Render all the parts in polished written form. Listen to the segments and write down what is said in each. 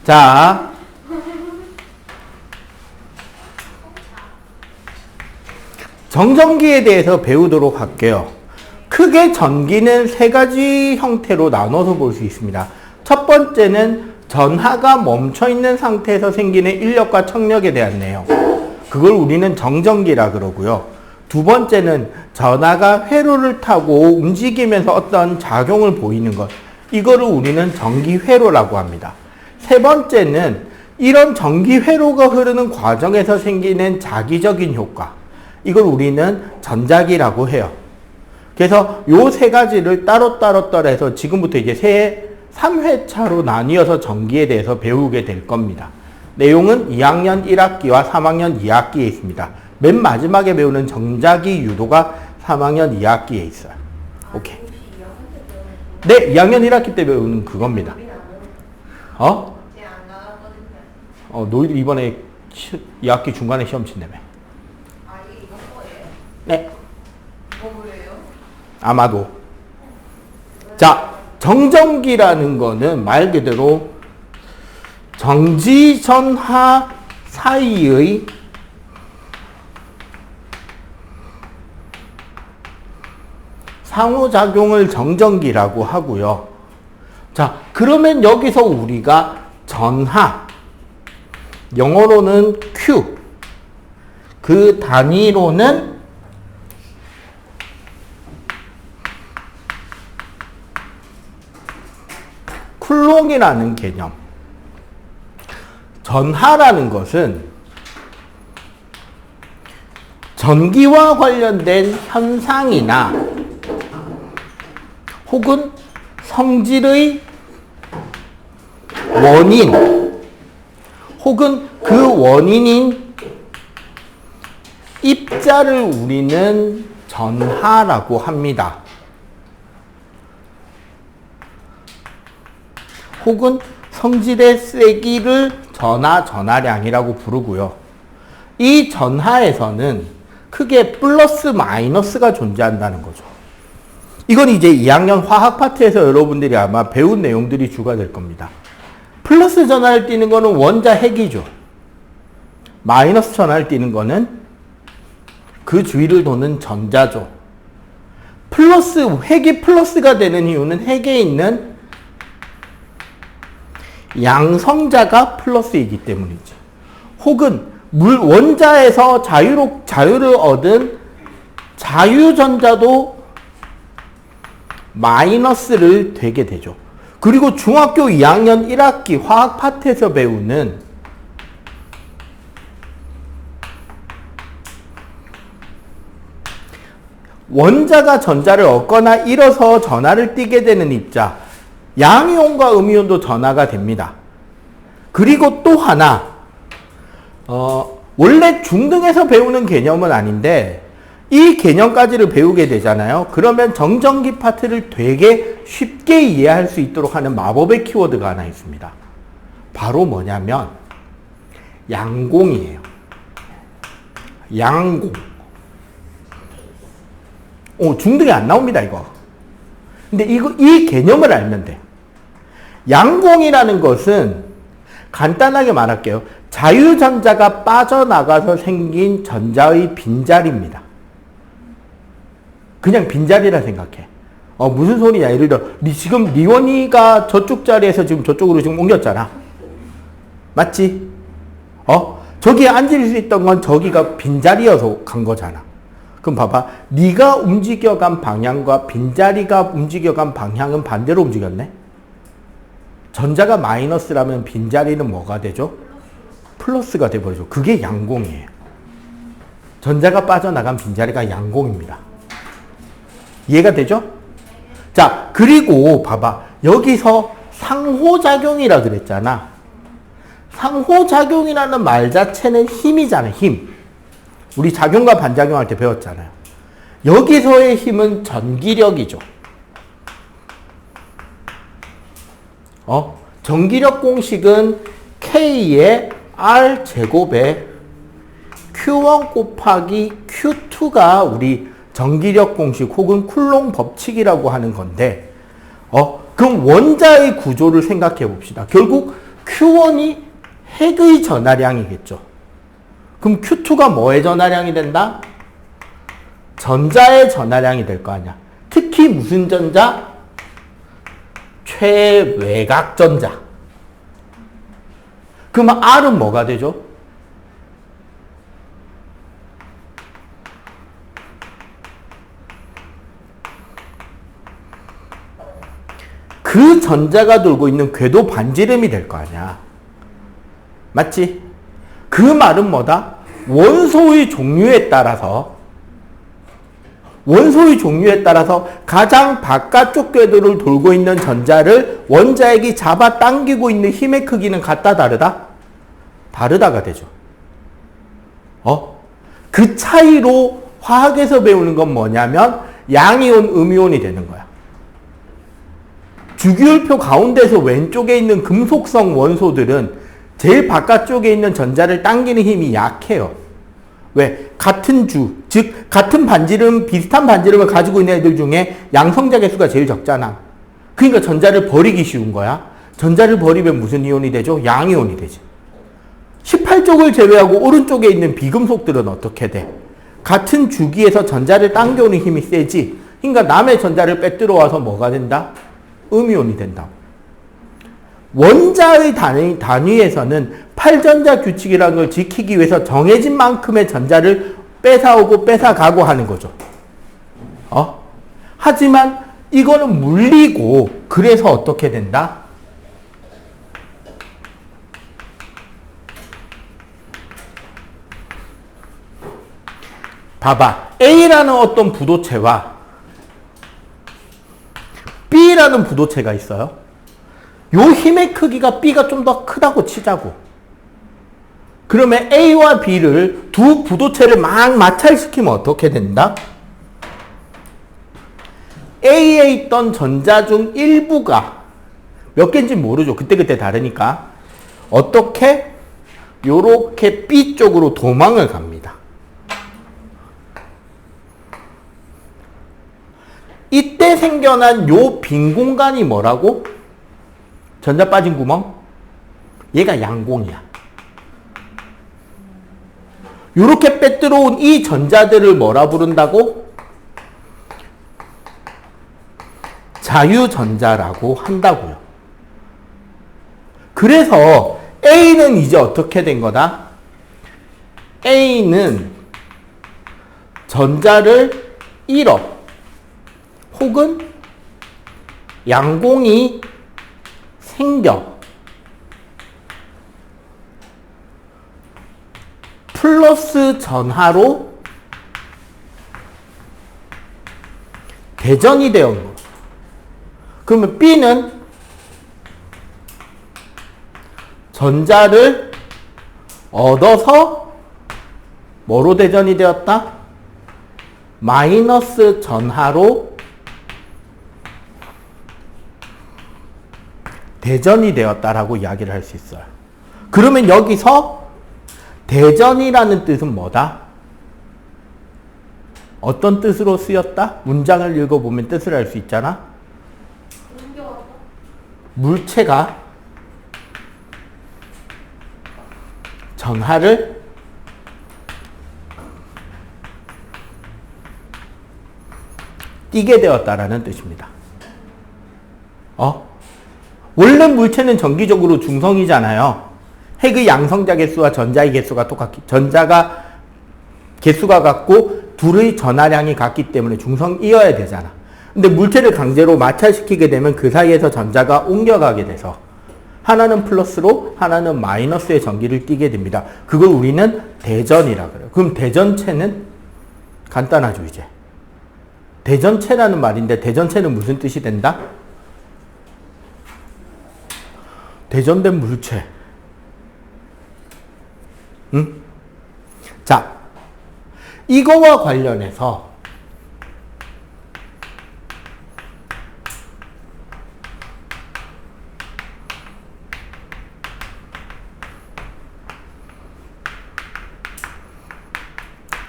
자, 정전기에 대해서 배우도록 할게요. 크게 전기는 세 가지 형태로 나눠서 볼 수 있습니다. 첫 번째는 전하가 멈춰있는 상태에서 생기는 인력과 청력에 대한 내용. 그걸 우리는 정전기라 그러고요. 두 번째는 전하가 회로를 타고 움직이면서 어떤 작용을 보이는 것. 이거를 우리는 전기회로라고 합니다. 세 번째는 이런 전기회로가 흐르는 과정에서 생기는 자기적인 효과. 이걸 우리는 전자기라고 해요. 그래서 요 세 가지를 따로따로 해서 지금부터 이제 3회차로 나뉘어서 전기에 대해서 배우게 될 겁니다. 내용은 2학년 1학기와 3학년 2학기에 있습니다. 맨 마지막에 배우는 전자기 유도가 3학년 2학기에 있어요. 오케이. 네, 2학년 1학기 때 배우는 그겁니다. 너희들 이번에 2학기 중간에 시험 친다며. 이거 거예요? 네. 뭐예요? 아마도. 자, 정전기라는 거는 말 그대로 정지전하 사이의 상호작용을 정전기라고 하고요. 자, 그러면 여기서 우리가 전하, 영어로는 Q, 그 단위로는 쿨롱이라는 개념. 전하라는 것은 전기와 관련된 현상이나 혹은 성질의 원인 혹은 그 원인인 입자를 우리는 전하라고 합니다. 혹은 성질의 세기를 전하량이라고 부르고요. 이 전하에서는 크게 플러스 마이너스가 존재한다는 거죠. 이건 이제 2학년 화학 파트에서 여러분들이 아마 배운 내용들이 주가 될 겁니다. 플러스 전하를 띠는 거는 원자 핵이죠. 마이너스 전하를 띠는 거는 그 주위를 도는 전자죠. 핵이 플러스가 되는 이유는 핵에 있는 양성자가 플러스이기 때문이지. 혹은 원자에서 자유를 얻은 자유전자도 마이너스를 되게 되죠. 그리고 중학교 2학년 1학기 화학 파트에서 배우는 원자가 전자를 얻거나 잃어서 전하를 띠게 되는 입자, 양이온과 음이온도 전하가 됩니다. 그리고 또 하나, 원래 중등에서 배우는 개념은 아닌데 이 개념까지를 배우게 되잖아요. 그러면 정전기 파트를 되게 쉽게 이해할 수 있도록 하는 마법의 키워드가 하나 있습니다. 바로 뭐냐면 양공이에요. 양공. 중등에 안 나옵니다, 이거. 근데 이 개념을 알면 돼. 양공이라는 것은 간단하게 말할게요. 자유전자가 빠져나가서 생긴 전자의 빈자리입니다. 그냥 빈자리라 생각해. 무슨 소리냐. 예를 들어, 지금 리원이가 저쪽 자리에서 지금 저쪽으로 지금 옮겼잖아. 맞지? 저기에 앉을 수 있던 건 저기가 빈자리여서 간 거잖아. 그럼 봐봐. 네가 움직여간 방향과 빈자리가 움직여간 방향은 반대로 움직였네? 전자가 마이너스라면 빈자리는 뭐가 되죠? 플러스가 돼버리죠. 그게 양공이에요. 전자가 빠져나간 빈자리가 양공입니다. 이해가 되죠? 자, 그리고 봐봐. 여기서 상호작용이라 그랬잖아. 상호작용이라는 말 자체는 힘이잖아요. 힘. 우리 작용과 반작용할 때 배웠잖아요. 여기서의 힘은 전기력이죠. 전기력 공식은 K의 R 제곱에 Q1 곱하기 Q2가 우리 전기력 공식 혹은 쿨롱 법칙이라고 하는 건데, 그럼 원자의 구조를 생각해 봅시다. 결국 Q1이 핵의 전하량이겠죠. 그럼 Q2가 뭐의 전하량이 된다? 전자의 전하량이 될 거 아니야. 특히 무슨 전자? 최외곽 전자. 그러면 R은 뭐가 되죠? 그 전자가 돌고 있는 궤도 반지름이 될 거 아니야. 맞지? 그 말은 뭐다? 원소의 종류에 따라서 가장 바깥쪽 궤도를 돌고 있는 전자를 원자핵이 잡아당기고 있는 힘의 크기는 같다, 다르다? 다르다가 되죠. 그 차이로 화학에서 배우는 건 뭐냐면 양이온, 음이온이 되는 거야. 주기율표 가운데서 왼쪽에 있는 금속성 원소들은 제일 바깥쪽에 있는 전자를 당기는 힘이 약해요. 왜? 같은 즉 같은 반지름, 비슷한 반지름을 가지고 있는 애들 중에 양성자 개수가 제일 적잖아. 그러니까 전자를 버리기 쉬운 거야. 전자를 버리면 무슨 이온이 되죠? 양이온이 되지. 18쪽을 제외하고 오른쪽에 있는 비금속들은 어떻게 돼? 같은 주기에서 전자를 당겨오는 힘이 세지. 그러니까 남의 전자를 빼들어 와서 뭐가 된다? 음이온이 된다. 원자의 단위에서는 8전자 규칙이라는 걸 지키기 위해서 정해진 만큼의 전자를 뺏어오고 뺏어가고 하는 거죠. 하지만 이거는 물리고, 그래서 어떻게 된다? 봐봐. A라는 어떤 부도체와 B라는 부도체가 있어요. 요 힘의 크기가 B가 좀 더 크다고 치자고. 그러면 A와 B를 두 부도체를 막 마찰시키면 어떻게 된다? A에 있던 전자 중 일부가 몇 개인지 모르죠. 그때그때 다르니까. 어떻게? 요렇게 B 쪽으로 도망을 갑니다. 이때 생겨난 요 빈 공간이 뭐라고? 전자 빠진 구멍? 얘가 양공이야. 요렇게 빼들어온 이 전자들을 뭐라 부른다고? 자유전자라고 한다고요. 그래서 A는 이제 어떻게 된 거다? A는 전자를 잃어. 혹은 양공이 생겨. 플러스 전하로 대전이 되어 있는 거예요. 그러면 B는 전자를 얻어서 뭐로 대전이 되었다? 마이너스 전하로 대전이 되었다라고 이야기를 할 수 있어요. 그러면 여기서 대전이라는 뜻은 뭐다? 어떤 뜻으로 쓰였다? 문장을 읽어보면 뜻을 알 수 있잖아. 물체가 전하를 띠게 되었다라는 뜻입니다. 원래 물체는 정기적으로 중성이잖아요. 핵의 양성자 개수와 전자의 개수가 전자가 개수가 같고 둘의 전하량이 같기 때문에 중성이어야 되잖아. 근데 물체를 강제로 마찰시키게 되면 그 사이에서 전자가 옮겨가게 돼서 하나는 플러스로 하나는 마이너스의 전기를 띠게 됩니다. 그걸 우리는 대전이라 그래요. 그럼 대전체는 간단하죠, 이제. 대전체라는 말인데 대전체는 무슨 뜻이 된다? 대전된 물체. 응? 자, 이거와 관련해서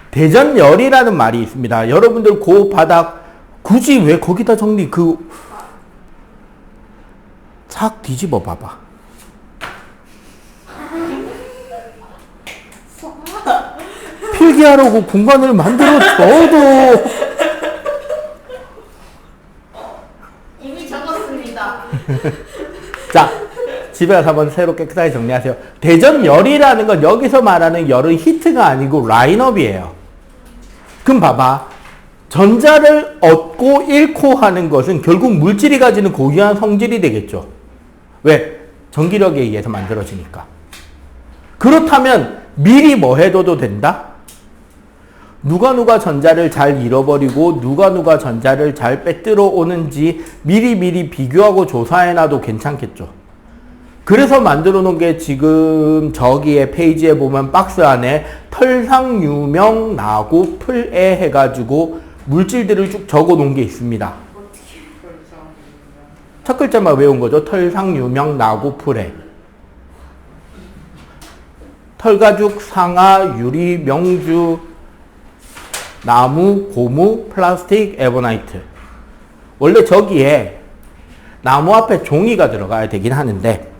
대전열이라는 말이 있습니다. 여러분들 그 바닥 굳이 왜 거기다 정리 싹 뒤집어 봐봐. 이야기하라고 공간을 만들어 줘도 이미 적었습니다. 자, 집에 가서 한번 새로 깨끗하게 정리하세요. 대전열이라는 건 여기서 말하는 열은 히트가 아니고 라인업이에요. 그럼 봐봐. 전자를 얻고 잃고 하는 것은 결국 물질이 가지는 고유한 성질이 되겠죠. 왜? 전기력에 의해서 만들어지니까. 그렇다면 미리 뭐 해둬도 된다? 누가 전자를 잘 잃어버리고 누가 전자를 잘 빼들어 오는지 미리 비교하고 조사해놔도 괜찮겠죠. 그래서 만들어 놓은 게 지금 저기에 페이지에 보면 박스 안에 털상 유명 나고 풀에 해가지고 물질들을 쭉 적어 놓은 게 있습니다. 첫 글자만 외운 거죠. 털상 유명 나고 풀에. 털가죽, 상아, 유리, 명주, 나무, 고무, 플라스틱, 에버나이트. 원래 저기에 나무 앞에 종이가 들어가야 되긴 하는데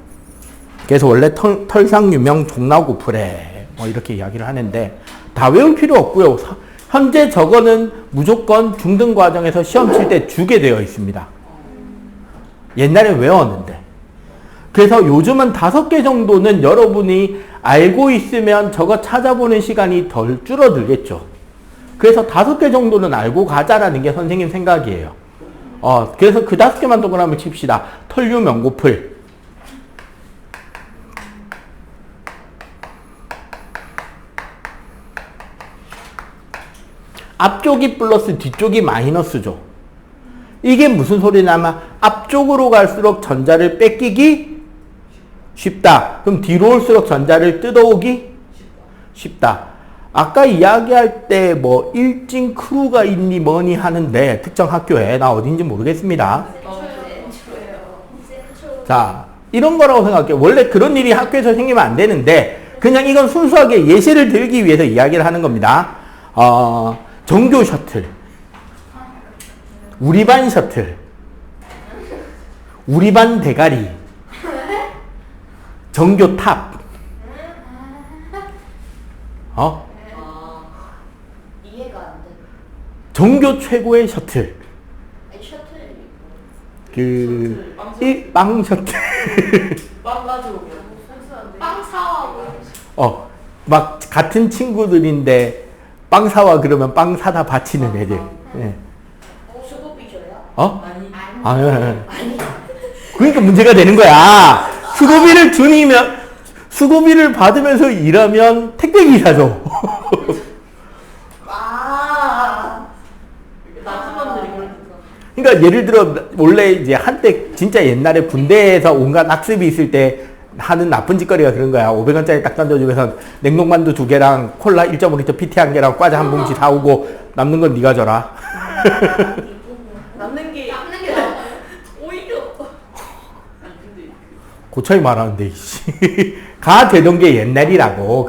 그래서 원래 털상 유명 종나고 풀에 뭐 이렇게 이야기를 하는데 다 외울 필요 없고요. 현재 저거는 무조건 중등 과정에서 시험 칠 때 주게 되어 있습니다. 옛날에 외웠는데. 그래서 요즘은 5개 정도는 여러분이 알고 있으면 저거 찾아보는 시간이 덜 줄어들겠죠. 그래서 5개 정도는 알고 가자라는 게 선생님 생각이에요. 그래서 그 5개만 동그라미 칩시다. 털유 명고풀. 앞쪽이 플러스 뒤쪽이 마이너스죠. 이게 무슨 소리냐면 앞쪽으로 갈수록 전자를 뺏기기 쉽다. 그럼 뒤로 올수록 전자를 뜯어오기 쉽다. 아까 이야기할 때 뭐 일진 크루가 있니 뭐니 하는데 특정 학교에 나 어딘지 모르겠습니다. 자, 이런 거라고 생각해요. 원래 그런 일이 학교에서 생기면 안 되는데 그냥 이건 순수하게 예시를 들기 위해서 이야기를 하는 겁니다. 전교 셔틀, 우리 반 셔틀, 우리 반 대가리, 전교 탑, 이해가 안 돼. 전교 최고의 셔틀, 셔틀. 빵 셔틀. 빵 가지고 빵 사와. 막 같은 친구들인데 빵 사와 그러면 빵 사다 바치는 애들. 예. 수고비 줘요? 아니. 예. 그러니까 문제가 되는 거야. 수고비를 받으면서 일하면 택배기사죠. 나트만들이 그러니까. 그러니까 예를 들어 원래 이제 한때 진짜 옛날에 군대에서 온갖 학습이 있을 때 하는 나쁜 짓거리가 그런 거야. 500원짜리 딱 던져주고서 냉동만두 2개랑 콜라 1.5리터 PT 1개랑 과자 한 봉지 사오고 남는 건 네가 줘라. 남는 게 오히려. 그 차이 말하는데 가 되던 게 옛날이라고.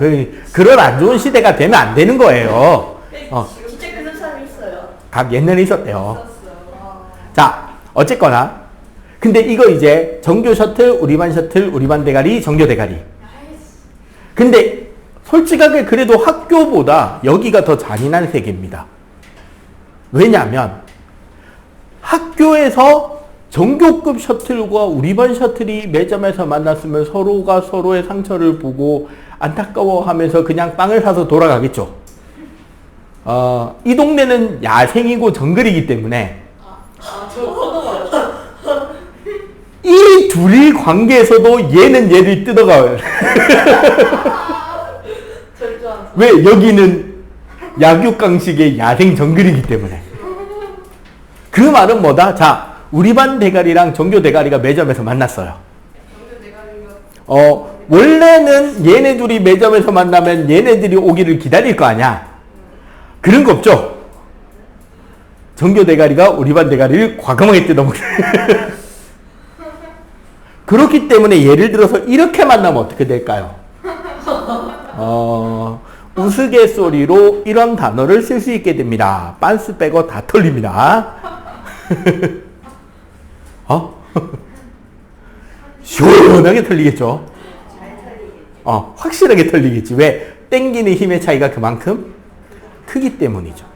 그런 안 좋은 시대가 되면 안 되는 거예요. 진짜 그런 사람이 있어요. 각 옛날에 있었대요. 자, 어쨌거나 근데 이거 이제 전교 셔틀, 우리 반 셔틀, 우리 반 대가리, 전교 대가리. 근데 솔직하게 그래도 학교보다 여기가 더 잔인한 세계입니다. 왜냐하면 학교에서 전교급 셔틀과 우리 반 셔틀이 매점에서 만났으면 서로가 서로의 상처를 보고 안타까워하면서 그냥 빵을 사서 돌아가겠죠. 이 동네는 야생이고 정글이기 때문에 이 둘이 관계에서도 얘는 얘를 뜯어가요. 왜? 여기는 약육강식의 야생 정글이기 때문에. 그 말은 뭐다? 자, 우리 반 대가리랑 전교 대가리가 매점에서 만났어요. 원래는 얘네 둘이 매점에서 만나면 얘네들이 오기를 기다릴 거 아니야. 그런 거 없죠? 전교 대가리가 우리 반 대가리를 과감하게 뜯어먹어요. 그렇기 때문에 예를 들어서 이렇게 만나면 어떻게 될까요? 우스갯소리로 이런 단어를 쓸 수 있게 됩니다. 빤스 빼고 다 털립니다. 시원하게 털리겠죠? 확실하게 털리겠지. 왜? 땡기는 힘의 차이가 그만큼 크기 때문이죠.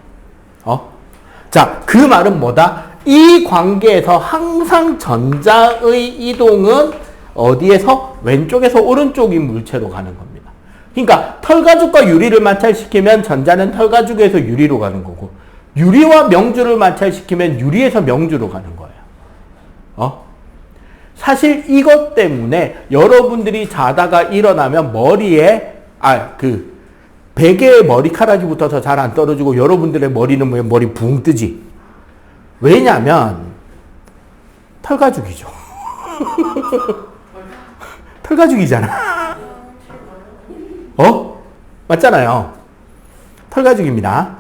자, 그 말은 뭐다? 이 관계에서 항상 전자의 이동은 어디에서? 왼쪽에서 오른쪽이 물체로 가는 겁니다. 그러니까 털가죽과 유리를 마찰시키면 전자는 털가죽에서 유리로 가는 거고, 유리와 명주를 마찰시키면 유리에서 명주로 가는 거예요. 사실 이것 때문에 여러분들이 자다가 일어나면 머리에 베개에 머리카락이 붙어서 잘 안 떨어지고 여러분들의 머리는 왜 머리 붕 뜨지? 왜냐면 털가죽이죠. 털가죽이잖아. 맞잖아요. 털가죽입니다.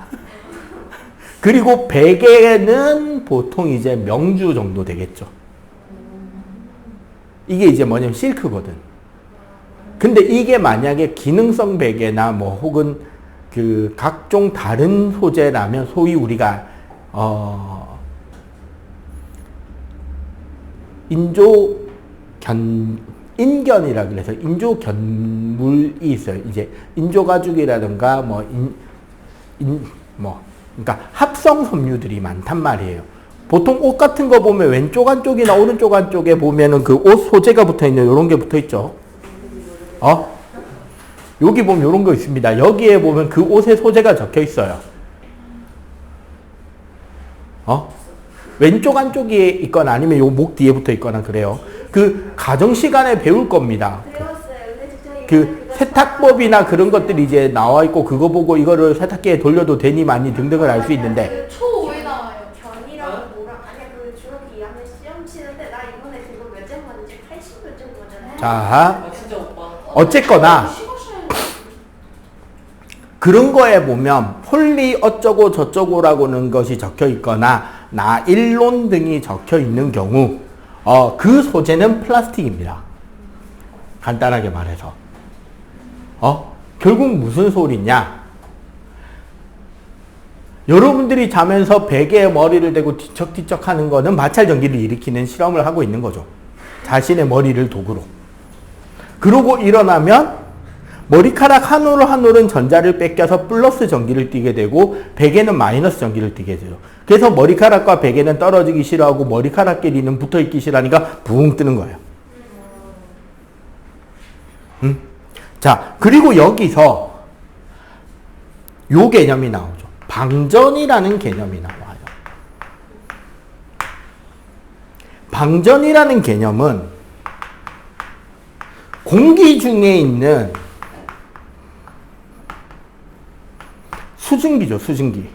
그리고 베개는 보통 이제 명주 정도 되겠죠. 이게 이제 뭐냐면 실크거든. 근데 이게 만약에 기능성 베개나 뭐 혹은 그 각종 다른 소재라면 소위 우리가 인견이라 그래서 인조견물이 있어요. 이제 인조가죽이라든가 그러니까 합성 섬유들이 많단 말이에요. 보통 옷 같은 거 보면 왼쪽 한쪽이나 오른쪽 한쪽에 보면은 그 옷 소재가 붙어 있는 이런 게 붙어 있죠. 여기 보면 이런 거 있습니다. 여기에 보면 그 옷의 소재가 적혀 있어요. 왼쪽 한쪽에 있거나 아니면 요 목 뒤에 붙어 있거나 그래요. 그 가정 시간에 배울 겁니다. 그 세탁법이나 그런 것들이 이제 나와 있고 그거 보고 이거를 세탁기에 돌려도 되니 많이 등등을 알 수 있는데. 초5에 나와요. 견이랑 뭐랑 아니야 그 중학기 2학년 시험 치는데 나 이번에 그거 몇 점 맞는지 80 몇 점 맞잖아요. 자, 진짜 오빠. 어쨌거나 그런 거에 보면 폴리 어쩌고 저쩌고라고는 것이 적혀 있거나 나일론 등이 적혀 있는 경우 그 소재는 플라스틱입니다. 간단하게 말해서. 결국 무슨 소리냐? 여러분들이 자면서 베개에 머리를 대고 뒤척뒤척 하는 거는 마찰 전기를 일으키는 실험을 하고 있는 거죠. 자신의 머리를 도구로. 그러고 일어나면 머리카락 한 올 한 올은 전자를 뺏겨서 플러스 전기를 띠게 되고 베개는 마이너스 전기를 띠게 돼요. 그래서 머리카락과 베개는 떨어지기 싫어하고 머리카락끼리는 붙어있기 싫어하니까 붕 뜨는 거예요. 자, 그리고 여기서 요 개념이 나오죠. 방전이라는 개념이 나와요. 방전이라는 개념은 공기 중에 있는 수증기죠, 수증기.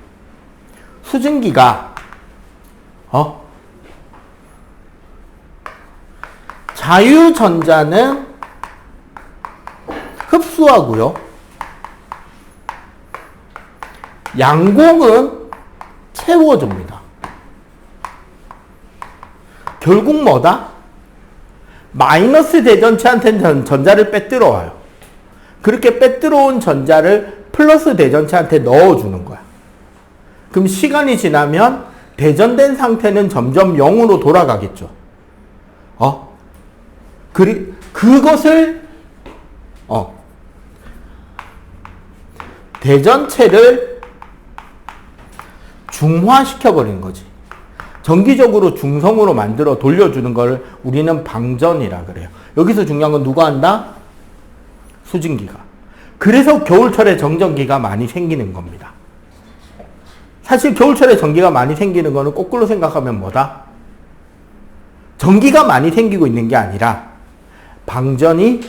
수증기가 자유전자는 흡수하고요. 양공은 채워줍니다. 결국 뭐다? 마이너스 대전체한테는 전자를 빼들어 와요. 그렇게 빼들어 온 전자를 플러스 대전체한테 넣어주는 거야. 그럼 시간이 지나면 대전된 상태는 점점 0으로 돌아가겠죠. 그것을 대전체를 중화시켜버리는 거지. 정기적으로 중성으로 만들어 돌려주는 걸 우리는 방전이라 그래요. 여기서 중요한 건 누가 한다? 수증기가. 그래서 겨울철에 정전기가 많이 생기는 겁니다. 사실 겨울철에 전기가 많이 생기는 거는 거꾸로 생각하면 뭐다? 전기가 많이 생기고 있는 게 아니라 방전이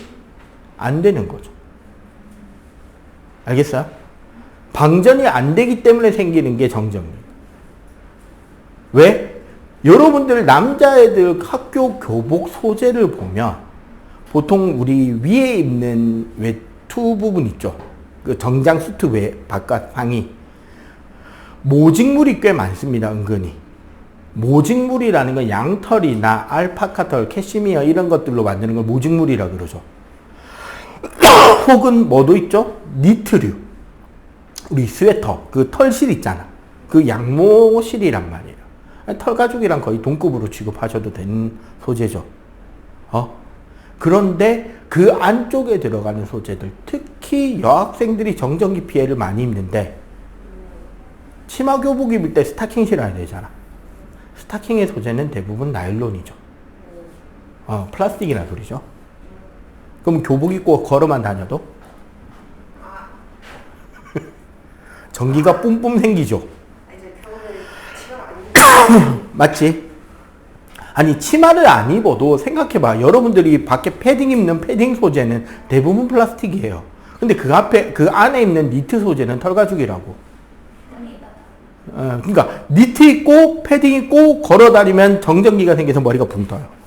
안 되는 거죠. 알겠어요? 방전이 안 되기 때문에 생기는 게 정전기입니다. 왜? 여러분들 남자애들 학교 교복 소재를 보면 보통 우리 위에 입는 외투 부분 있죠. 그 정장 수트 외 바깥 상의. 모직물이 꽤 많습니다. 은근히. 모직물이라는 건 양털이나 알파카털, 캐시미어 이런 것들로 만드는 걸 모직물이라 그러죠. 혹은 뭐도 있죠? 니트류. 우리 스웨터, 그 털실 있잖아. 그 양모실이란 말이에요. 털가죽이랑 거의 동급으로 취급하셔도 되는 소재죠. 그런데 그 안쪽에 들어가는 소재들, 특히 여학생들이 정전기 피해를 많이 입는데, 치마 교복 입을 때 스타킹 신어야 되잖아. 스타킹의 소재는 대부분 나일론이죠. 플라스틱이나 소리죠. 그럼 교복 입고 걸어만 다녀도 전기가 뿜뿜 생기죠. 이제 겨울에 치마를 안 입는 맞지? 아니 치마를 안 입어도 생각해봐. 여러분들이 밖에 패딩 입는 패딩 소재는 대부분 플라스틱이에요. 근데 그 안에 입는 니트 소재는 털가죽이라고. 그러니까 니트 입고 패딩 입고 걸어 다니면 정전기가 생겨서 머리가 붕 떠요.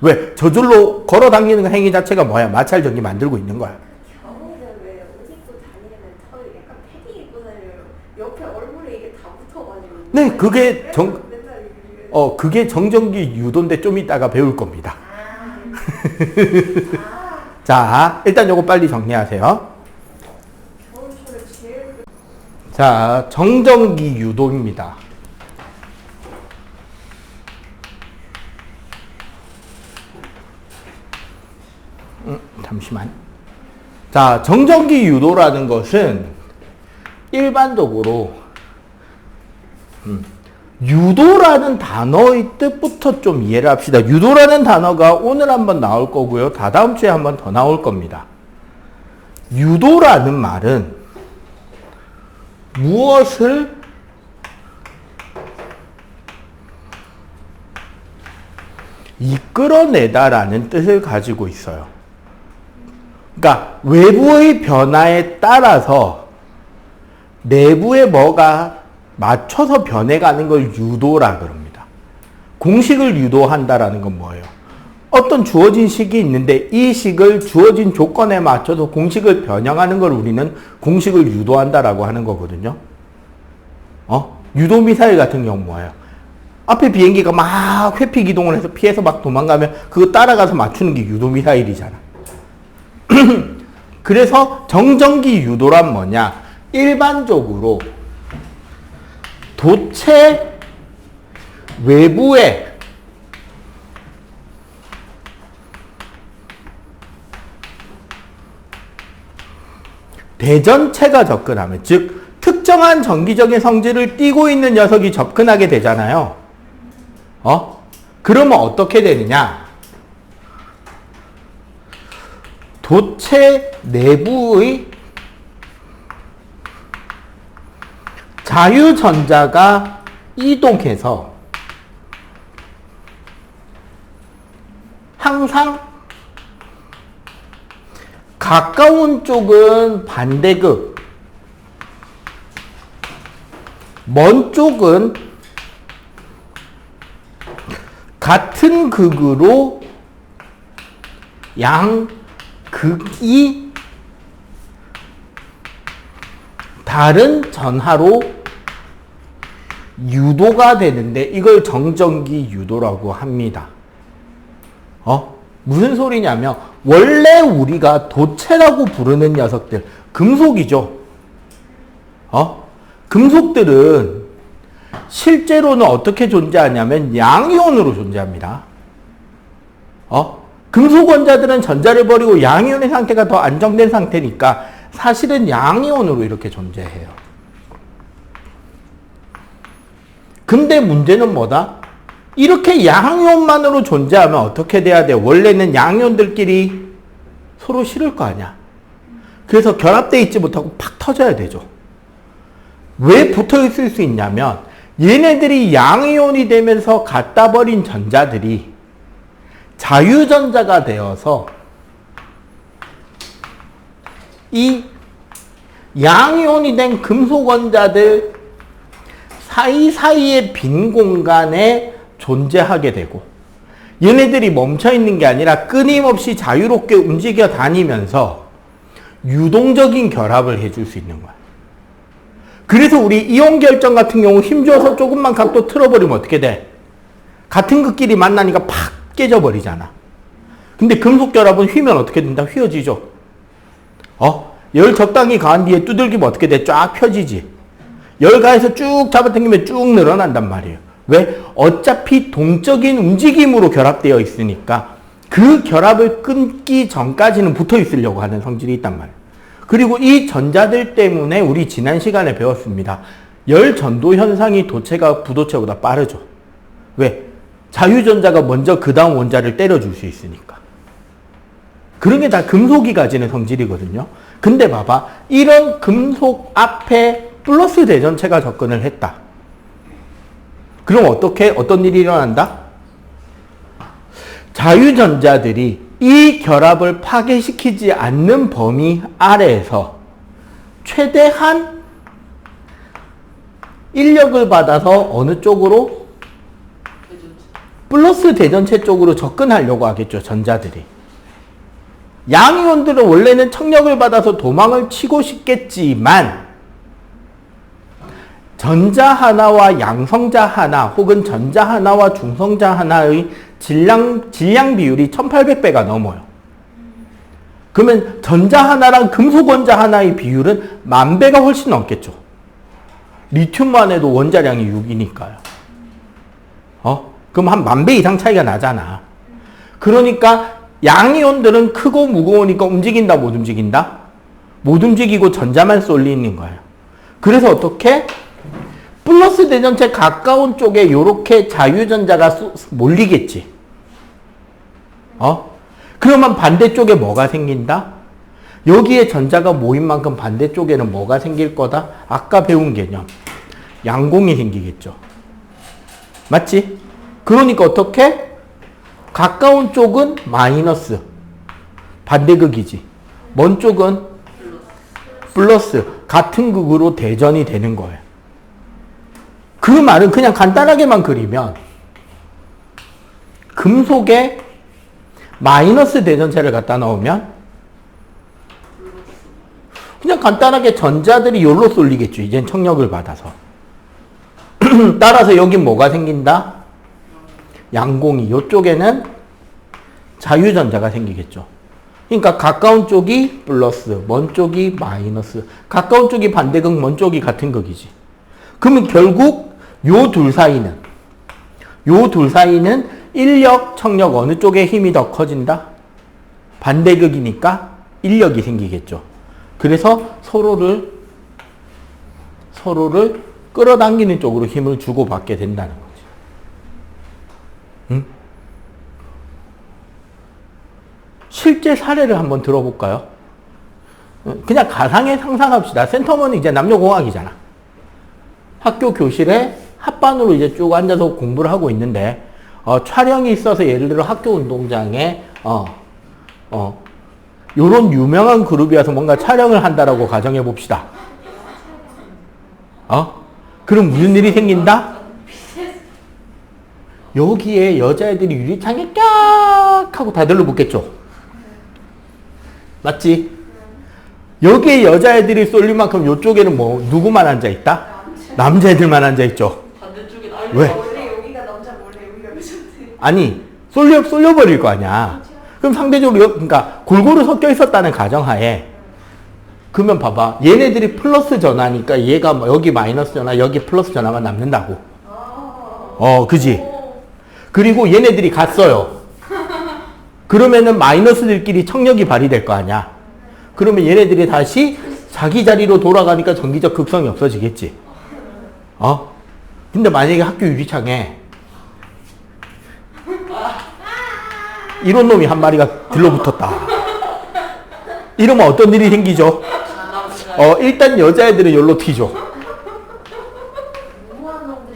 왜? 저절로 걸어 다니는 행위 자체가 뭐야? 마찰 전기 만들고 있는 거야. 겨울에 왜 옷 입고 다니면 털 약간 패딩 입고 다니면 옆에 얼굴에 이게 다 붙어가지고. 네, 그게 맨날 이게. 그게 정전기 유도인데 좀 이따가 배울 겁니다. 자, 일단 요거 빨리 정리하세요. 겨울철에 제일 자, 정전기 유도입니다. 잠시만. 자, 정전기 유도라는 것은 일반적으로 유도라는 단어의 뜻부터 좀 이해를 합시다. 유도라는 단어가 오늘 한번 나올 거고요. 다다음 주에 한번 더 나올 겁니다. 유도라는 말은 무엇을 이끌어내다라는 뜻을 가지고 있어요. 그러니까 외부의 변화에 따라서 내부에 뭐가 맞춰서 변해가는 걸 유도라 그럽니다. 공식을 유도한다라는 건 뭐예요? 어떤 주어진 식이 있는데 이 식을 주어진 조건에 맞춰서 공식을 변형하는 걸 우리는 공식을 유도한다라고 하는 거거든요. 유도 미사일 같은 경우 뭐예요? 앞에 비행기가 막 회피 기동을 해서 피해서 막 도망가면 그거 따라가서 맞추는 게 유도 미사일이잖아. 그래서 정전기 유도란 뭐냐? 일반적으로 도체 외부에 대전체가 접근하면, 즉 특정한 전기적인 성질을 띠고 있는 녀석이 접근하게 되잖아요. 그러면 어떻게 되느냐? 도체 내부의 자유전자가 이동해서 항상 가까운 쪽은 반대극, 먼 쪽은 같은 극으로 양극이 다른 전하로 유도가 되는데 이걸 정전기 유도라고 합니다. 무슨 소리냐면 원래 우리가 도체라고 부르는 녀석들, 금속이죠. 금속들은 실제로는 어떻게 존재하냐면 양이온으로 존재합니다. 금속 원자들은 전자를 버리고 양이온의 상태가 더 안정된 상태니까 사실은 양이온으로 이렇게 존재해요. 근데 문제는 뭐다? 이렇게 양이온만으로 존재하면 어떻게 돼야 돼? 원래는 양이온들끼리 서로 싫을 거 아니야. 그래서 결합되어 있지 못하고 팍 터져야 되죠. 왜 붙어 있을 수 있냐면 얘네들이 양이온이 되면서 갖다 버린 전자들이 자유전자가 되어서 이 양이온이 된 금속 원자들 사이사이의 빈 공간에 존재하게 되고, 얘네들이 멈춰 있는 게 아니라 끊임없이 자유롭게 움직여 다니면서 유동적인 결합을 해줄 수 있는 거야. 그래서 우리 이온 결정 같은 경우 힘줘서 조금만 각도 틀어버리면 어떻게 돼? 같은 극끼리 만나니까 팍 깨져버리잖아. 근데 금속 결합은 휘면 어떻게 된다? 휘어지죠. 열 적당히 가한 뒤에 두들기면 어떻게 돼? 쫙 펴지지. 열 가해서 쭉 잡아당기면 쭉 늘어난단 말이에요. 왜? 어차피 동적인 움직임으로 결합되어 있으니까 그 결합을 끊기 전까지는 붙어 있으려고 하는 성질이 있단 말이에요. 그리고 이 전자들 때문에 우리 지난 시간에 배웠습니다. 열 전도 현상이 도체가 부도체보다 빠르죠. 왜? 자유전자가 먼저 그 다음 원자를 때려줄 수 있으니까. 그런 게 다 금속이 가지는 성질이거든요. 근데 봐봐. 이런 금속 앞에 플러스 대전체가 접근을 했다. 그럼 어떤 일이 일어난다? 자유전자들이 이 결합을 파괴시키지 않는 범위 아래에서 최대한 인력을 받아서 어느 쪽으로? 플러스 대전체 쪽으로 접근하려고 하겠죠, 전자들이. 양이온들은 원래는 청력을 받아서 도망을 치고 싶겠지만 전자 하나와 양성자 하나 혹은 전자 하나와 중성자 하나의 질량 비율이 1800배가 넘어요. 그러면 전자 하나랑 금속 원자 하나의 비율은 10,000배가 훨씬 넘겠죠. 리튬만 해도 원자량이 6이니까요. 그럼 한 10,000배 이상 차이가 나잖아. 그러니까 양이온들은 크고 무거우니까 움직인다, 못 움직인다? 못 움직이고 전자만 쏠리는 거예요. 그래서 어떻게? 플러스 대전체 가까운 쪽에 이렇게 자유전자가 몰리겠지. 그러면 반대쪽에 뭐가 생긴다? 여기에 전자가 모인 만큼 반대쪽에는 뭐가 생길 거다? 아까 배운 개념. 양공이 생기겠죠. 맞지? 그러니까 어떻게? 가까운 쪽은 마이너스. 반대극이지. 먼 쪽은 플러스. 같은 극으로 대전이 되는 거예요. 그 말은 그냥 간단하게만 그리면 금속에 마이너스 대전체를 갖다 넣으면 그냥 간단하게 전자들이 여기로 쏠리겠죠. 이젠 청력을 받아서. 따라서 여긴 뭐가 생긴다? 양공이. 이쪽에는 자유전자가 생기겠죠. 그러니까 가까운 쪽이 플러스, 먼 쪽이 마이너스. 가까운 쪽이 반대극, 먼 쪽이 같은 극이지. 그러면 결국 요 둘 사이는 인력, 청력 어느 쪽에 힘이 더 커진다? 반대극이니까 인력이 생기겠죠. 그래서 서로를 끌어당기는 쪽으로 힘을 주고받게 된다는 거지. 응? 실제 사례를 한번 들어볼까요? 그냥 가상에 상상합시다. 센터먼은 이제 남녀공학이잖아. 학교 교실에 합반으로 이제 쭉 앉아서 공부를 하고 있는데, 촬영이 있어서 예를 들어 학교 운동장에, 요런 유명한 그룹이 와서 뭔가 촬영을 한다라고 가정해 봅시다. 그럼 무슨 일이 생긴다? 여기에 여자애들이 유리창에 깍 하고 다 들러붙겠죠. 맞지? 여기에 여자애들이 쏠릴 만큼 요쪽에는 뭐 누구만 앉아있다? 남자애들만 앉아있죠. 반대쪽에 왜? 원래 여기가 남자, 원래 여기가 여자인데. 아니, 쏠려버릴 거 아니야. 그럼 상대적으로, 그러니까 골고루 섞여 있었다는 가정하에, 그러면 봐봐. 얘네들이 플러스 전화니까 얘가 뭐 여기 마이너스 전화, 여기 플러스 전화만 남는다고. 그지? 그리고 얘네들이 갔어요. 그러면은 마이너스들끼리 청력이 발휘될 거 아니야. 그러면 얘네들이 다시 자기 자리로 돌아가니까 전기적 극성이 없어지겠지. 근데 만약에 학교 유리창에 이런 놈이 한 마리가 들러붙었다. 이러면 어떤 일이 생기죠? 일단 여자애들은 여기로 튀죠.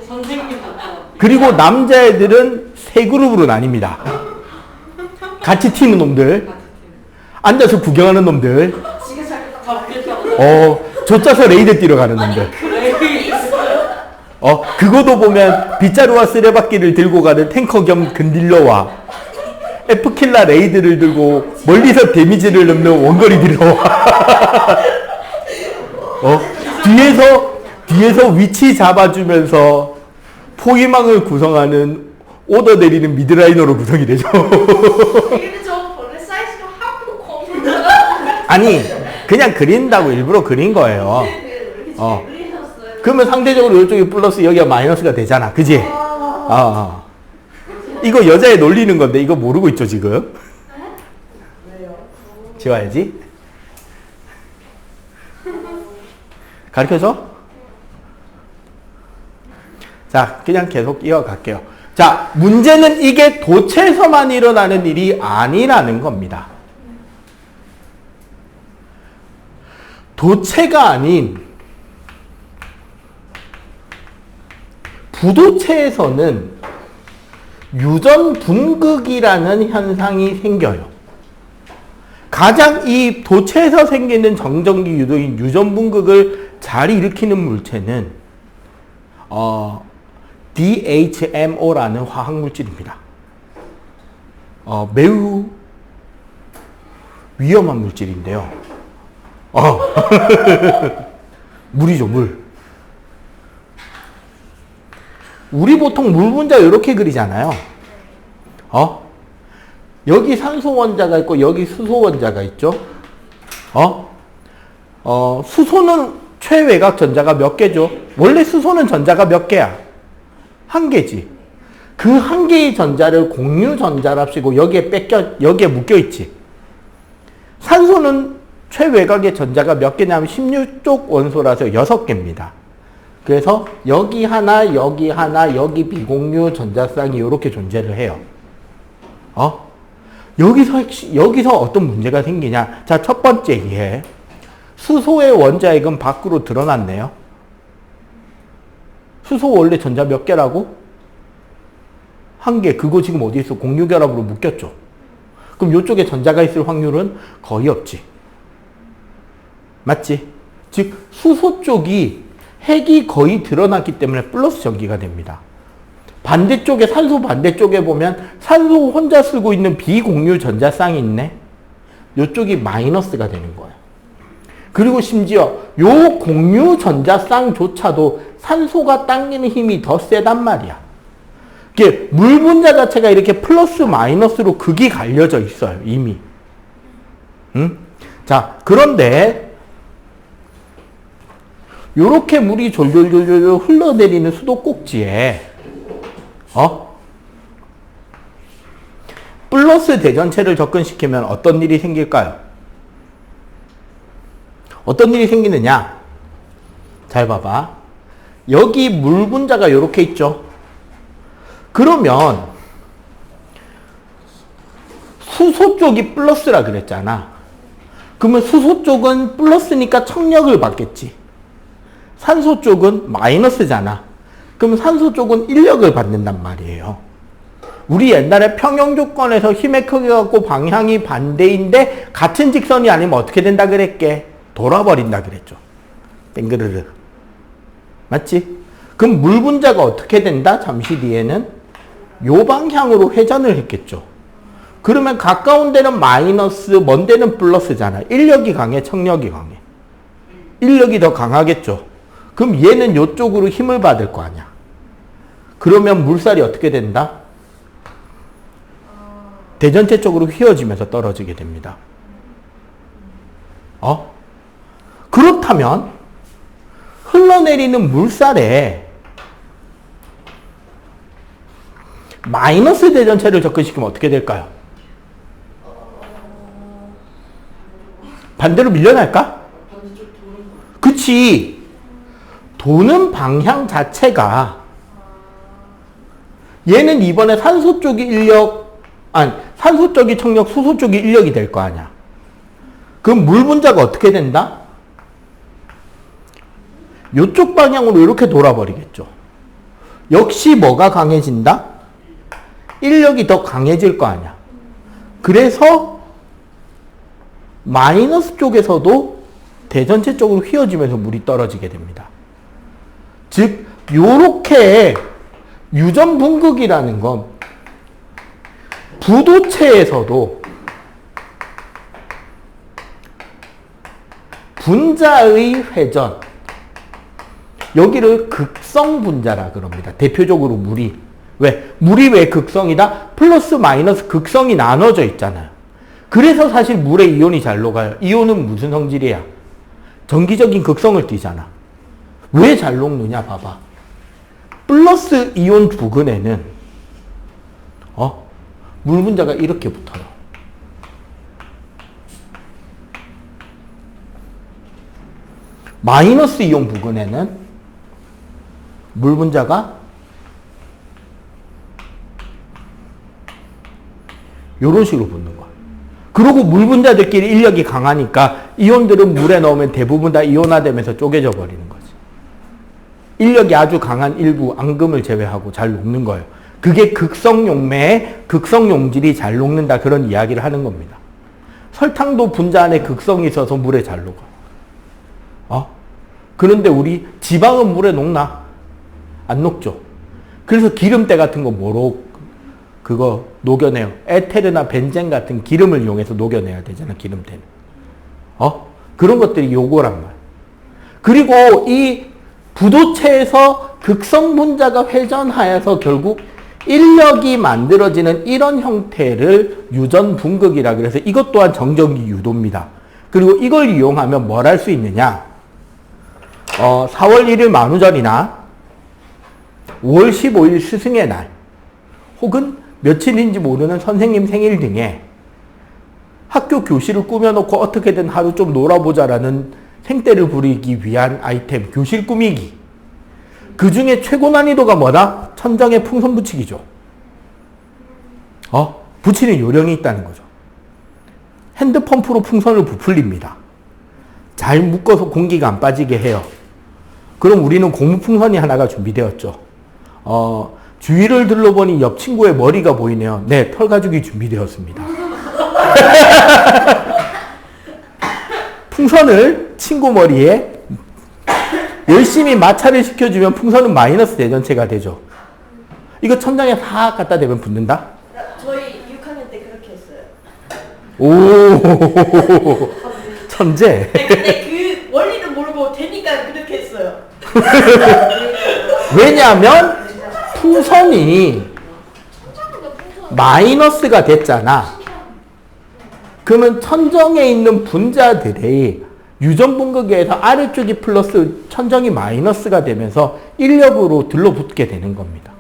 선생님도 그리고 남자애들은 세 그룹으로 나뉩니다. 같이 튀는 놈들, 앉아서 구경하는 놈들, 젖자서 레이드 뛰러 가는 놈들. 그거도 보면 빗자루와 쓰레받기를 들고 가는 탱커 겸 근딜러와 F킬라 레이드를 들고 멀리서 데미지를 넣는 원거리 딜러와 뒤에서 위치 잡아주면서 포위망을 구성하는 오더 내리는 미드라이너로 구성이 되죠. 근데 저 원래 사이즈가 하프 컴. 아니, 그냥 그린다고 일부러 그린 거예요. 그리셨어요. 그러면 상대적으로 이쪽이 플러스, 여기가 마이너스가 되잖아. 그지? 이거 여자애 놀리는 건데, 이거 모르고 있죠, 지금? 왜요? 지워야지. 가르쳐줘? 자, 그냥 계속 이어갈게요. 자, 문제는 이게 도체에서만 일어나는 일이 아니라는 겁니다. 도체가 아닌 부도체에서는 유전분극이라는 현상이 생겨요. 가장 이 도체에서 생기는 정전기 유도인 유전분극을 잘 일으키는 물체는 DHMO라는 화학물질입니다. 매우 위험한 물질인데요. 물이죠, 물. 우리 보통 물 분자 이렇게 그리잖아요. 여기 산소 원자가 있고 여기 수소 원자가 있죠. 수소는 최외곽 전자가 몇 개죠? 원래 수소는 전자가 몇 개야? 한 개지. 그 한 개의 전자를 공유 전자랍시고 여기에 묶여 있지. 산소는 최외곽의 전자가 몇 개냐면 16쪽 원소라서 6개입니다. 그래서 여기 하나, 여기 하나, 여기 비공유 전자쌍이 이렇게 존재를 해요. 여기서 어떤 문제가 생기냐? 자, 첫 번째 이해. 수소의 원자핵은 밖으로 드러났네요. 수소 원래 전자 몇 개라고? 한 개. 그거 지금 어디 있어? 공유결합으로 묶였죠. 그럼 이쪽에 전자가 있을 확률은 거의 없지. 맞지? 즉 수소 쪽이 핵이 거의 드러났기 때문에 플러스 전기가 됩니다. 반대쪽에 산소 반대쪽에 보면 산소 혼자 쓰고 있는 비공유 전자쌍이 있네. 이쪽이 마이너스가 되는 거예요. 그리고 심지어 요 공유 전자쌍조차도 산소가 당기는 힘이 더 세단 말이야. 이게 물 분자 자체가 이렇게 플러스 마이너스로 극이 갈려져 있어요, 이미. 응? 자, 그런데 요렇게 물이 졸졸졸졸 흘러내리는 수도꼭지에 플러스 대전체를 접근시키면 어떤 일이 생길까요? 어떤 일이 생기느냐? 잘 봐봐. 여기 물 분자가 이렇게 있죠. 그러면 수소 쪽이 플러스라 그랬잖아. 그러면 수소 쪽은 플러스니까 청력을 받겠지. 산소 쪽은 마이너스잖아. 그럼 산소 쪽은 인력을 받는단 말이에요. 우리 옛날에 평형 조건에서 힘의 크기가 같고 방향이 반대인데 같은 직선이 아니면 어떻게 된다 그랬게? 돌아버린다 그랬죠. 땡그르르. 맞지? 그럼 물 분자가 어떻게 된다? 잠시 뒤에는 요 방향으로 회전을 했겠죠. 그러면 가까운 데는 마이너스, 먼 데는 플러스잖아. 인력이 강해, 청력이 강해. 인력이 더 강하겠죠. 그럼 얘는 요쪽으로 힘을 받을 거 아니야. 그러면 물살이 어떻게 된다? 대전체 쪽으로 휘어지면서 떨어지게 됩니다. 그렇다면 흘러내리는 물살에 마이너스 대전체를 접근시키면 어떻게 될까요? 반대로 밀려날까? 그치. 도는 방향 자체가 얘는 이번에 산소 쪽이 인력, 산소 쪽이 청력, 수소 쪽이 인력이 될 거 아니야. 그럼 물 분자가 어떻게 된다? 이쪽 방향으로 이렇게 돌아버리겠죠. 역시 뭐가 강해진다? 인력이 더 강해질 거 아니야. 그래서 마이너스 쪽에서도 대전체 쪽으로 휘어지면서 물이 떨어지게 됩니다. 즉 요렇게 유전 분극이라는 건 부도체에서도 분자의 회전, 여기를 극성 분자라 그럽니다. 대표적으로 물이. 왜? 물이 왜 극성이다? 플러스 마이너스 극성이 나눠져 있잖아요. 그래서 사실 물에 이온이 잘 녹아요. 이온은 무슨 성질이야? 전기적인 극성을 띠잖아. 왜 잘 녹느냐 봐봐. 플러스 이온 부근에는 물 분자가 이렇게 붙어요. 마이너스 이온 부근에는 물 분자가 이런 식으로 붙는 거야. 그리고 물 분자들끼리 인력이 강하니까 이온들은 물에 넣으면 대부분 다 이온화되면서 쪼개져 버리는 거지. 인력이 아주 강한 일부 앙금을 제외하고 잘 녹는 거예요. 그게 극성용매의 극성용질이 잘 녹는다, 그런 이야기를 하는 겁니다. 설탕도 분자 안에 극성이 있어서 물에 잘 녹아. 그런데 우리 지방은 물에 녹나? 안 녹죠. 그래서 기름때 같은 거 뭐로 그거 녹여내요? 에테르나 벤젠 같은 기름을 이용해서 녹여내야 되잖아, 기름때는. 그런 것들이 요거란 말. 그리고 이 부도체에서 극성 분자가 회전하여서 결국 인력이 만들어지는 이런 형태를 유전 분극이라 그래서 이것 또한 정전기 유도입니다. 그리고 이걸 이용하면 뭘 할 수 있느냐? 4월 1일 만우절이나 5월 15일 스승의 날, 혹은 며칠인지 모르는 선생님 생일 등에 학교 교실을 꾸며놓고 어떻게든 하루 좀 놀아보자라는 생떼를 부리기 위한 아이템, 교실 꾸미기. 그 중에 최고 난이도가 뭐다? 천장에 풍선 붙이기죠. 붙이는 요령이 있다는 거죠. 핸드펌프로 풍선을 부풀립니다. 잘 묶어서 공기가 안 빠지게 해요. 그럼 우리는 고무풍선이 하나가 준비되었죠. 주위를 둘러보니 옆 친구의 머리가 보이네요. 네, 털 가죽이 준비되었습니다. 풍선을 친구 머리에 열심히 마찰을 시켜주면 풍선은 마이너스 대전체가 되죠. 이거 천장에 싹 갖다 대면 붙는다? 저희 6학년 때 그렇게 했어요. 오, 천재. 근데 그 원리를 모르고 되니까 그렇게 했어요. 왜냐하면 풍선이 마이너스가 됐잖아. 그러면 천정에 있는 분자들이 유전 분극에 의해서 아래쪽이 플러스, 천정이 마이너스가 되면서 인력으로 들러붙게 되는 겁니다.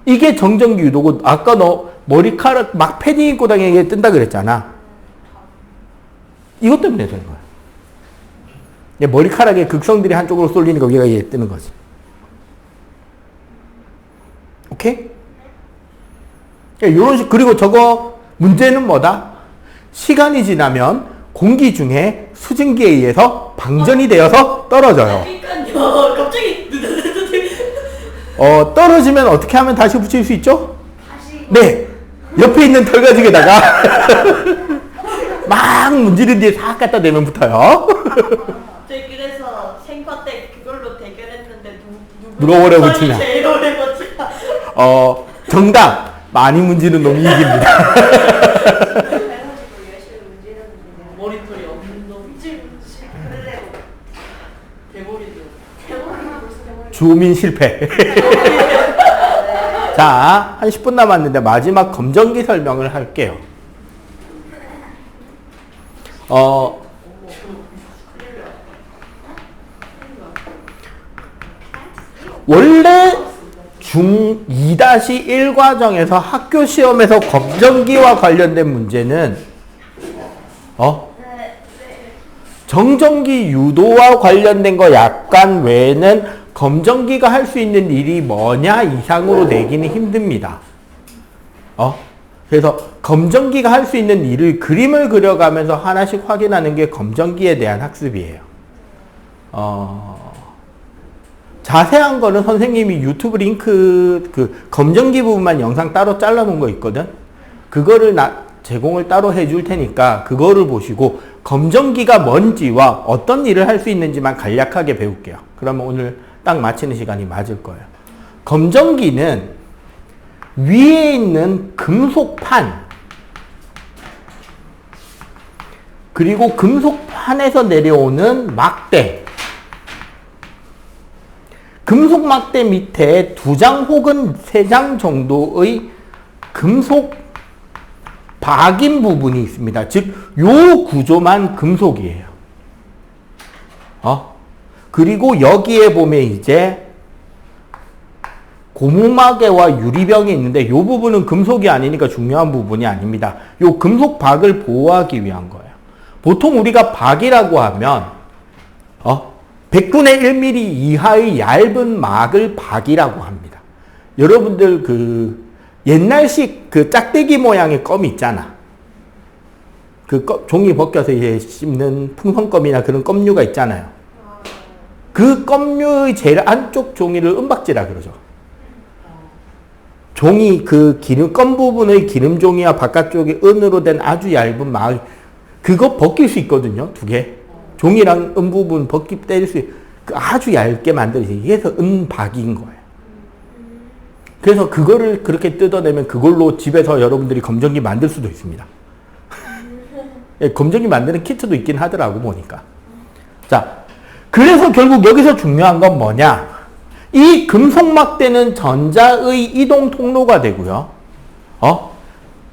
이게 정전기 유도고, 아까 너 머리카락 막 패딩 입고 다니게 뜬다 그랬잖아. 이것 때문에 되는 거야. 머리카락에 극성들이 한쪽으로 쏠리니까 위가 이게 뜨는 거지. 오케이? 이런 식. 그리고 저거 문제는 뭐다? 시간이 지나면 공기 중에 수증기에 의해서 방전이 되어서 떨어져요. 그러니까요. 갑자기 떨어지면 어떻게 하면 다시 붙일 수 있죠? 다시 네. 옆에 있는 털가죽에다가 막 문지른 뒤에 싹 갖다 대면 붙어요. 저희 그래서 생파 때 그걸로 대결했는데 누가 오래 붙이냐? 제일 오래 붙이냐? 정답. 많이 문지른 놈이 이깁니다. 그래가지고 열심히 문제였는데 머리털이 없는 놈. 그래도 대머리도. 대머리가 벌써 대머리. 주민 실패. 자, 한 10분 남았는데 마지막 검정기 설명을 할게요. 원래 중 2-1 과정에서 학교 시험에서 검정기와 관련된 문제는 정전기 유도와 관련된 거 약간 외에는 검정기가 할 수 있는 일이 뭐냐 이상으로 내기는 힘듭니다. 그래서 검정기가 할 수 있는 일을 그림을 그려가면서 하나씩 확인하는 게 검정기에 대한 학습이에요. 자세한 거는 선생님이 유튜브 링크 그 검정기 부분만 영상 따로 잘라 놓은 거 있거든. 그거를 제공을 따로 해줄 테니까 그거를 보시고 검정기가 뭔지와 어떤 일을 할 수 있는지만 간략하게 배울게요. 그러면 오늘 딱 마치는 시간이 맞을 거예요. 검정기는 위에 있는 금속판 그리고 금속판에서 내려오는 막대, 금속 막대 밑에 2장 혹은 3장 정도의 금속 박인 부분이 있습니다. 즉, 요 구조만 금속이에요. 그리고 여기에 보면 이제 고무마개와 유리병이 있는데 요 부분은 금속이 아니니까 중요한 부분이 아닙니다. 요 금속 박을 보호하기 위한 거예요. 보통 우리가 박이라고 하면 100분의 1mm 이하의 얇은 막을 박이라고 합니다. 여러분들 그 옛날식 그 짝대기 모양의 껌 있잖아. 그 종이 벗겨서 이제 씹는 풍선껌이나 그런 껌류가 있잖아요. 그 껌류의 제일 안쪽 종이를 은박지라 그러죠. 종이 그 기름, 껌 부분의 기름 종이와 바깥쪽에 은으로 된 아주 얇은 막, 그거 벗길 수 있거든요, 두 개. 종이랑 은 부분 뗄 수, 아주 얇게 만들어서, 이게 은박인 거예요. 그래서 그거를 그렇게 뜯어내면 그걸로 집에서 여러분들이 검정기 만들 수도 있습니다. 예, 검정기 만드는 키트도 있긴 하더라고, 보니까. 자, 그래서 결국 여기서 중요한 건 뭐냐? 이 금속막대는 전자의 이동 통로가 되고요.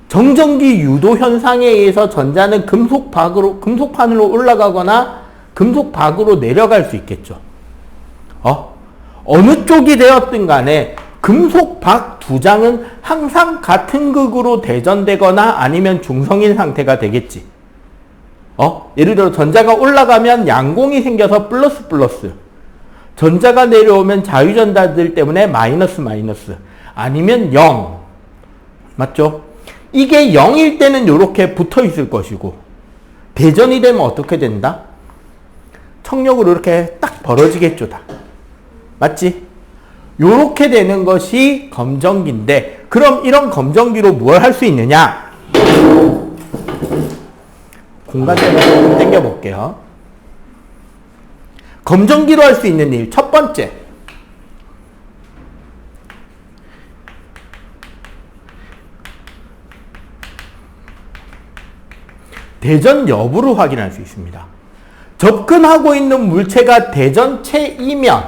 정전기 유도 현상에 의해서 전자는 금속판으로 올라가거나 금속박으로 내려갈 수 있겠죠. 어느 쪽이 되었든 간에 금속박 두 장은 항상 같은 극으로 대전되거나 아니면 중성인 상태가 되겠지. 예를 들어 전자가 올라가면 양공이 생겨서 플러스 플러스. 전자가 내려오면 자유전자들 때문에 마이너스 마이너스. 아니면 0. 맞죠? 이게 0일 때는 이렇게 붙어 있을 것이고, 대전이 되면 어떻게 된다? 청력으로 이렇게 딱 벌어지겠죠, 다. 맞지? 요렇게 되는 것이 검정기인데, 그럼 이런 검정기로 뭘 할 수 있느냐? 공간 때문에 좀 당겨볼게요. 검정기로 할 수 있는 일, 첫 번째. 대전 여부를 확인할 수 있습니다. 접근하고 있는 물체가 대전체이면,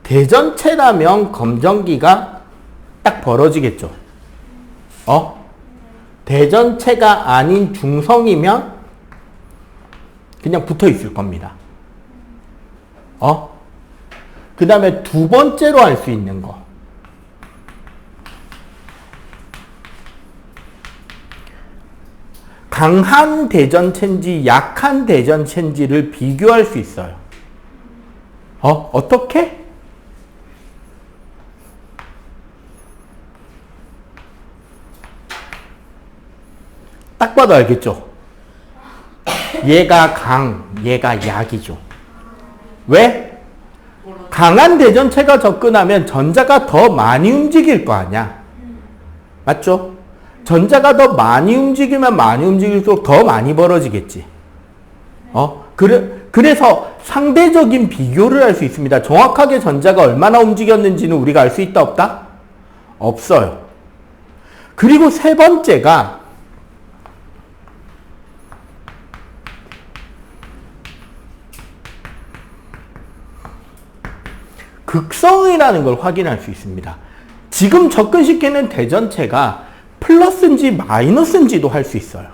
대전체라면 검정기가 딱 벌어지겠죠. 대전체가 아닌 중성이면 그냥 붙어 있을 겁니다. 그 다음에 두 번째로 할 수 있는 거. 강한 대전체인지 약한 대전체인지를 비교할 수 있어요. 어떻게? 딱 봐도 알겠죠? 얘가 강, 얘가 약이죠. 왜? 강한 대전체가 접근하면 전자가 더 많이 움직일 거 아니야. 맞죠? 전자가 더 많이 움직이면 많이 움직일수록 더 많이 벌어지겠지. 그래서 상대적인 비교를 할 수 있습니다. 정확하게 전자가 얼마나 움직였는지는 우리가 알 수 있다, 없다? 없어요. 그리고 세 번째가 극성이라는 걸 확인할 수 있습니다. 지금 접근시키는 대전체가 플러스인지 마이너스인지도 할 수 있어요.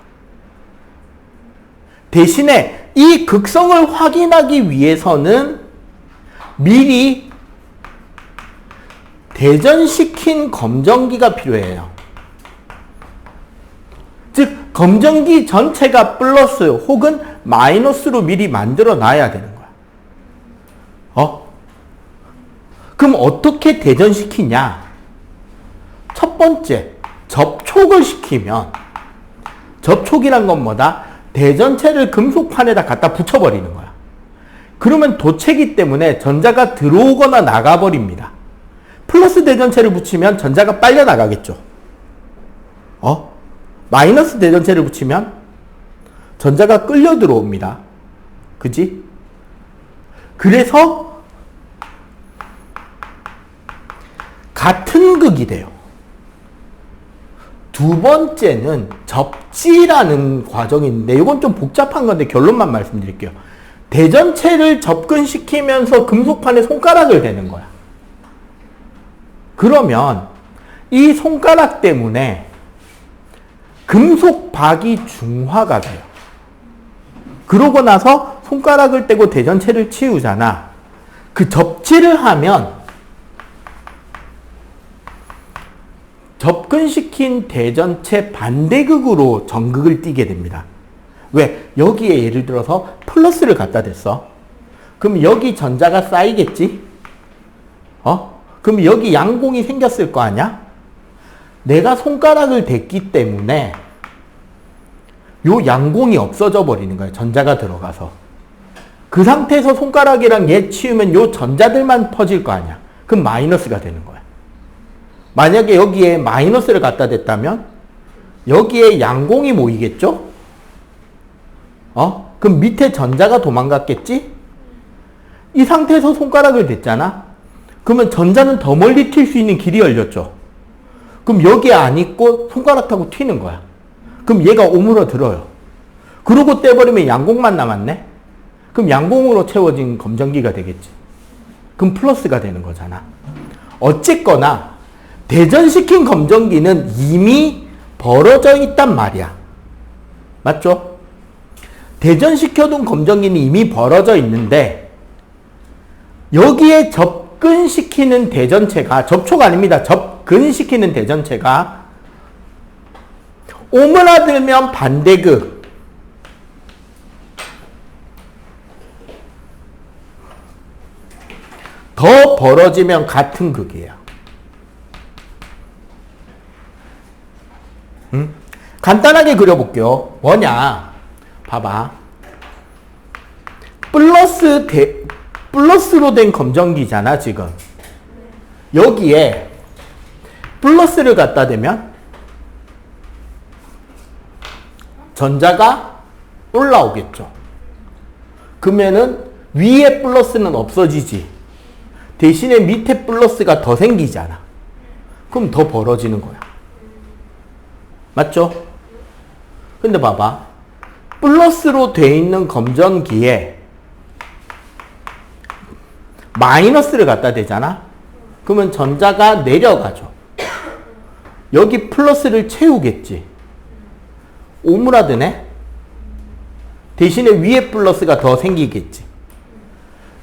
대신에 이 극성을 확인하기 위해서는 미리 대전시킨 검정기가 필요해요. 즉 검정기 전체가 플러스 혹은 마이너스로 미리 만들어 놔야 되는 거야. 그럼 어떻게 대전시키냐? 첫 번째, 접촉을 시키면, 접촉이란 건 뭐다? 대전체를 금속판에다 갖다 붙여버리는 거야. 그러면 도체기 때문에 전자가 들어오거나 나가버립니다. 플러스 대전체를 붙이면 전자가 빨려 나가겠죠. 마이너스 대전체를 붙이면 전자가 끌려 들어옵니다. 그지? 그래서 같은 극이 돼요. 두 번째는 접지라는 과정이 있는데, 이건 좀 복잡한 건데 결론만 말씀드릴게요. 대전체를 접근시키면서 금속판에 손가락을 대는 거야. 그러면 이 손가락 때문에 금속박이 중화가 돼요. 그러고 나서 손가락을 떼고 대전체를 치우잖아. 그 접지를 하면 접근시킨 대전체 반대극으로 전극을 띠게 됩니다. 왜? 여기에 예를 들어서 플러스를 갖다 댔어. 그럼 여기 전자가 쌓이겠지? 그럼 여기 양공이 생겼을 거 아니야? 내가 손가락을 댔기 때문에 요 양공이 없어져 버리는 거야. 전자가 들어가서. 그 상태에서 손가락이랑 얘 치우면 요 전자들만 퍼질 거 아니야. 그럼 마이너스가 되는 거야. 만약에 여기에 마이너스를 갖다 댔다면 여기에 양공이 모이겠죠? 그럼 밑에 전자가 도망갔겠지? 이 상태에서 손가락을 댔잖아? 그러면 전자는 더 멀리 튈 수 있는 길이 열렸죠? 그럼 여기에 안 있고 손가락 타고 튀는 거야. 그럼 얘가 오므러들어요. 그러고 떼버리면 양공만 남았네? 그럼 양공으로 채워진 검정기가 되겠지. 그럼 플러스가 되는 거잖아. 어쨌거나 대전시킨 검정기는 이미 벌어져 있단 말이야. 맞죠? 대전시켜둔 검정기는 이미 벌어져 있는데 여기에 접근시키는 대전체가, 접촉 아닙니다. 접근시키는 대전체가 오므라들면 반대극, 더 벌어지면 같은 극이에요. 간단하게 그려볼게요. 뭐냐? 봐봐. 플러스로 된 검정기잖아, 지금. 여기에 플러스를 갖다 대면 전자가 올라오겠죠. 그러면은 위에 플러스는 없어지지. 대신에 밑에 플러스가 더 생기잖아. 그럼 더 벌어지는 거야. 맞죠? 근데 봐봐. 플러스로 돼 있는 검정기에 마이너스를 갖다 대잖아? 그러면 전자가 내려가죠. 여기 플러스를 채우겠지. 오므라드네? 대신에 위에 플러스가 더 생기겠지.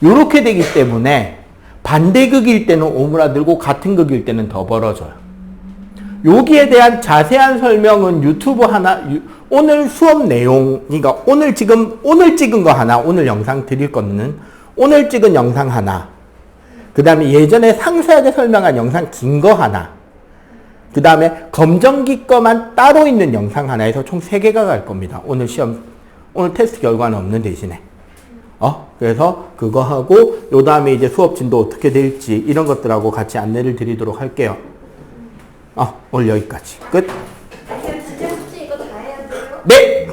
요렇게 되기 때문에 반대극일 때는 오므라들고 같은 극일 때는 더 벌어져요. 여기에 대한 자세한 설명은 유튜브 하나, 오늘 수업 내용, 그러니까 오늘 찍은 거 하나, 오늘 영상 드릴 거는 오늘 찍은 영상 하나, 그 다음에 예전에 상세하게 설명한 영상 긴 거 하나, 그 다음에 검정기 거만 따로 있는 영상 하나에서 총 3개가 갈 겁니다. 오늘 테스트 결과는 없는 대신에. 그래서 그거 하고, 요 다음에 이제 수업 진도 어떻게 될지, 이런 것들하고 같이 안내를 드리도록 할게요. 오늘 여기까지. 끝. 진짜 혹시 이거 다 해야 돼요? 네!